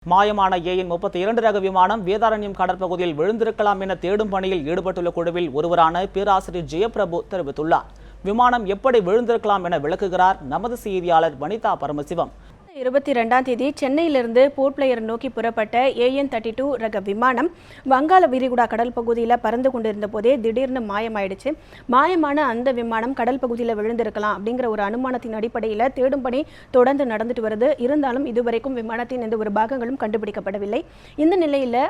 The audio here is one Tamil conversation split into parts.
மாயமான ஏயின் 32 ரக விமானம் வேதாரண்யம் கடற்பகுதியில் விழுந்திருக்கலாம் என தேடும் பணியில் ஈடுபட்டுள்ள குழுவில் ஒருவரான பேராசிரியர் ஜெயபிரபு தெரிவித்துள்ளார். விமானம் எப்படி விழுந்திருக்கலாம் என விளக்குகிறார் நமது செய்தியாளர் வனிதா பரமசிவம். 22ஆம் தேதி சென்னையிலிருந்து போர்ட் பிளேயர் நோக்கி புறப்பட்ட AN-32 ரக விமானம் வங்காள விரிகுடா கடல் பகுதியில் பறந்து கொண்டிருந்த போதே திடீர்னு மாயமாயிடுச்சு. மாயமான அந்த விமானம் கடல் பகுதியில் விழுந்திருக்கலாம் அப்படிங்கிற ஒரு அனுமானத்தின் அடிப்படையில் தேடும் பணி தொடர்ந்து நடந்துட்டு வருது. இருந்தாலும் இதுவரைக்கும் விமானத்தின் எந்த ஒரு பாகங்களும் கண்டுபிடிக்கப்படவில்லை. இந்த நிலையில்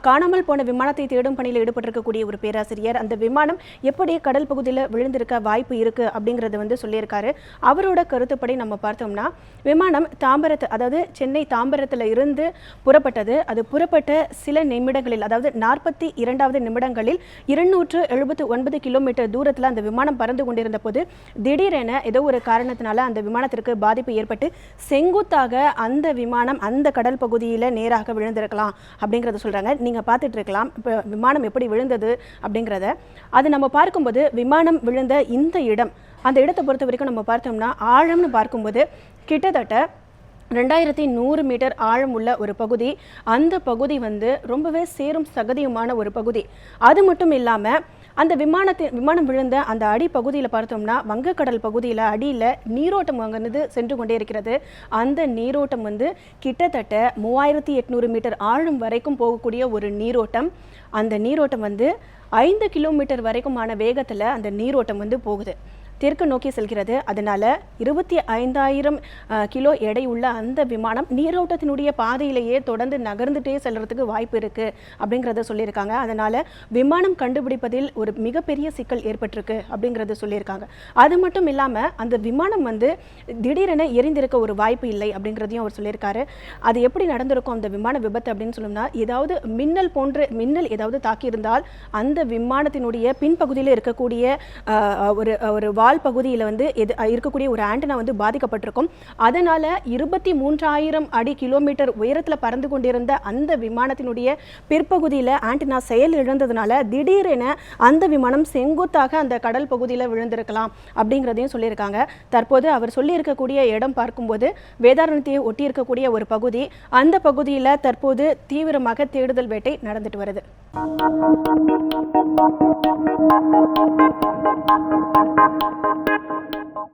காணாமல் போன விமானத்தை தேடும் பணியில் ஈடுபட்டிருக்கக்கூடிய ஒரு பேராசிரியர் அந்த விமானம் எப்படி கடல் பகுதியில் விழுந்திருக்க வாய்ப்பு இருக்கு அப்படிங்கறத சொல்லியிருக்காரு. அவரோட கருத்துப்படி நம்ம பார்த்தோம்னா விமானம் தாம்பரத்து, அதாவது சென்னை தாம்பரத்தில் இருந்து புறப்பட்டது. அது புறப்பட்ட சில நிமிடங்களில், அதாவது 42வது நிமிடங்களில் 279 கிலோமீட்டர் தூரத்தில் அந்த விமானம் பறந்து கொண்டிருந்த போது திடீரென ஏதோ ஒரு காரணத்தினால அந்த விமானத்திற்கு பாதிப்பு ஏற்பட்டு செங்குத்தாக அந்த விமானம் அந்த கடல் பகுதியில் நேராக விழுந்திருக்கலாம் அப்படிங்கிறத சொல்றாங்க. நீங்க பார்த்துட்டு இருக்கலாம் இப்போ விமானம் எப்படி விழுந்தது அப்படிங்கிறத. அது நம்ம பார்க்கும்போது விமானம் விழுந்த இந்த இடம், அந்த இடத்தை பொறுத்த வரைக்கும் நம்ம பார்த்தோம்னா ஆழம்னு பார்க்கும்போது கிட்டத்தட்ட 2100 மீட்டர் ஆழம் உள்ள ஒரு பகுதி. அந்த பகுதி ரொம்பவே சேரும் சகதியுமான ஒரு பகுதி. அது மட்டும் இல்லாமல் அந்த விமானம் விழுந்த அந்த அடி பகுதியில் பார்த்தோம்னா வங்கக்கடல் பகுதியில் அடியில் நீரோட்டம் அங்கிருந்து சென்று கொண்டே இருக்கிறது. அந்த நீரோட்டம் கிட்டத்தட்ட 3800 மீட்டர் ஆழம் வரைக்கும் போகக்கூடிய ஒரு நீரோட்டம். அந்த நீரோட்டம் 5 கிலோமீட்டர் வரைக்குமான வேகத்தில் அந்த நீரோட்டம் போகுது, தெற்கு நோக்கி செல்கிறது. அதனால 25,000 கிலோ எடை உள்ள அந்த விமானம் நீரோட்டத்தினுடைய பாதையிலேயே தொடர்ந்து நகர்ந்துட்டே செல்றதுக்கு வாய்ப்பு இருக்கு அப்படிங்கிறத சொல்லியிருக்காங்க. அதனால விமானம் கண்டுபிடிப்பதில் ஒரு மிகப்பெரிய சிக்கல் ஏற்பட்டிருக்கு அப்படிங்கிறத சொல்லியிருக்காங்க. அது மட்டும் இல்லாம அந்த விமானம் திடீரென எரிந்திருக்க ஒரு வாய்ப்பு இல்லை அப்படிங்கிறதையும் அவர் சொல்லியிருக்காரு. அது எப்படி நடந்திருக்கும் அந்த விமான விபத்து அப்படின்னு சொல்லணும்னா, ஏதாவது மின்னல் ஏதாவது தாக்கியிருந்தால் அந்த விமானத்தினுடைய பின்பகுதியில் இருக்கக்கூடிய ஒரு வால் பகுதியில் இருக்கக்கூடிய ஒரு ஆண்டனா பாதிக்கப்பட்டிருக்கும். அதனால 23,000 கிலோமீட்டர் உயரத்தில் பறந்து கொண்டிருந்த அந்த விமானத்தினுடைய பிற்பகுதியில் ஆண்டனா செயல் இழந்ததுனால திடீரென அந்த விமானம் செங்குத்தாக அந்த கடல் பகுதியில் விழுந்திருக்கலாம் அப்படிங்கிறதையும் சொல்லியிருக்காங்க. தற்போது அவர் சொல்லியிருக்கக்கூடிய இடம் பார்க்கும்போது வேதாரண்யத்தை ஒட்டி இருக்கக்கூடிய ஒரு பகுதி. அந்த பகுதியில் தற்போது தீவிரமாக தேடுதல் வேட்டை நடந்துட்டு வருது.